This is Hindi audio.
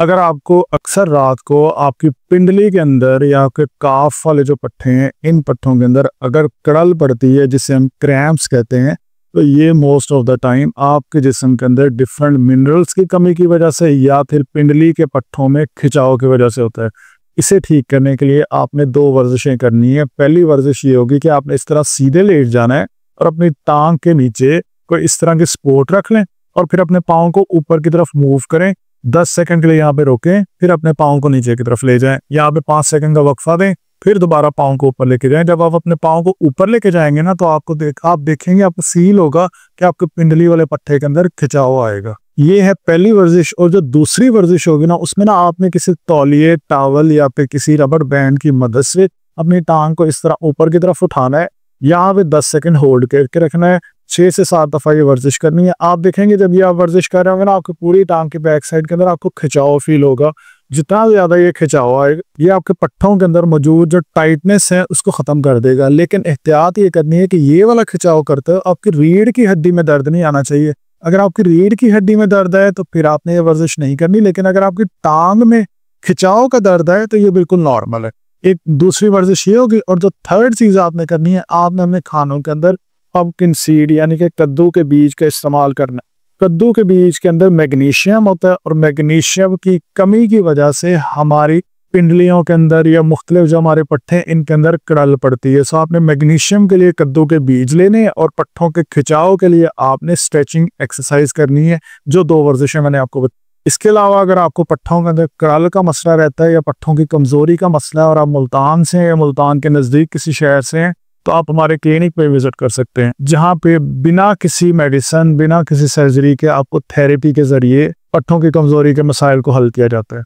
अगर आपको अक्सर रात को आपकी पिंडली के अंदर या आपके काफ वाले जो पट्टे हैं, इन पट्टों के अंदर अगर कड़ल पड़ती है, जिसे हम क्रैम्प्स कहते हैं, तो ये मोस्ट ऑफ द टाइम आपके जिस्म के अंदर डिफरेंट मिनरल्स की कमी की वजह से या फिर पिंडली के पट्टों में खिंचाव की वजह से होता है। इसे ठीक करने के लिए आपने 2 वर्जिशें करनी है। पहली वर्जिश ये होगी कि आपने इस तरह सीधे लेट जाना है और अपनी टांग के नीचे कोई इस तरह की सपोर्ट रख लें और फिर अपने पाँव को ऊपर की तरफ मूव करें। 10 सेकंड के लिए यहाँ पे रोकें, फिर अपने पाँव को नीचे की तरफ ले जाएं। यहाँ पे 5 सेकंड का वक्फा दें, फिर दोबारा पाँव को ऊपर लेके जाएं। जब आप अपने पाँव को ऊपर लेके जाएंगे ना, तो आप देखेंगे, आपको फील होगा कि आपके पिंडली वाले पट्टे के अंदर खिंचाव आएगा। ये है पहली वर्जिश। और जो दूसरी वर्जिश होगी ना, उसमें ना आपने किसी तौलिए, टावल या फिर किसी रबर बैंड की मदद से अपनी टांग को इस तरह ऊपर की तरफ उठाना है। यहाँ पे 10 सेकंड होल्ड करके रखना है। 6 से 7 दफा ये वर्जिश करनी है। आप देखेंगे जब ये आप वर्जिश कर रहे होंगे ना, आपकी पूरी टांग की बैक साइड के अंदर आपको खिंचाव फील होगा। जितना ज्यादा ये खिंचाव आएगा, ये आपके पट्टों के अंदर मौजूद जो टाइटनेस है उसको खत्म कर देगा। लेकिन एहतियात ये करनी है कि ये वाला खिंचाव करते हो आपकी रीढ़ की हड्डी में दर्द नहीं आना चाहिए। अगर आपकी रीढ़ की हड्डी में दर्द है तो फिर आपने ये वर्जिश नहीं करनी। लेकिन अगर आपकी टांग में खिंचाव का दर्द है तो ये बिल्कुल नॉर्मल है। एक दूसरी वर्जिश ये होगी। और जो थर्ड चीज आपने करनी है, आपने अपने खानों के अंदर पंपकिन सीड यानी कि कद्दू के बीज का इस्तेमाल करना है। कद्दू के बीज के अंदर मैग्नीशियम होता है और मैग्नीशियम की कमी की वजह से हमारी पिंडलियों के अंदर या मुख्तलिफ जो हमारे पट्टे हैं इनके अंदर कड़ल पड़ती है। सो आपने मैग्नीशियम के लिए कद्दू के बीज लेने हैं और पट्टों के खिंचाव के लिए आपने स्ट्रेचिंग एक्सरसाइज करनी है, जो 2 वर्जिशें मैंने आपको बताई। इसके अलावा अगर आपको पट्टों के अंदर कड़ल का मसला रहता है या पट्टों की कमजोरी का मसला है और आप मुल्तान से या मुल्तान के नजदीक किसी शहर से हैं, तो आप हमारे क्लिनिक पे विजिट कर सकते हैं, जहां पे बिना किसी मेडिसिन, बिना किसी सर्जरी के आपको थेरेपी के जरिए पट्टों की कमजोरी के मसाइल को हल किया जाता है।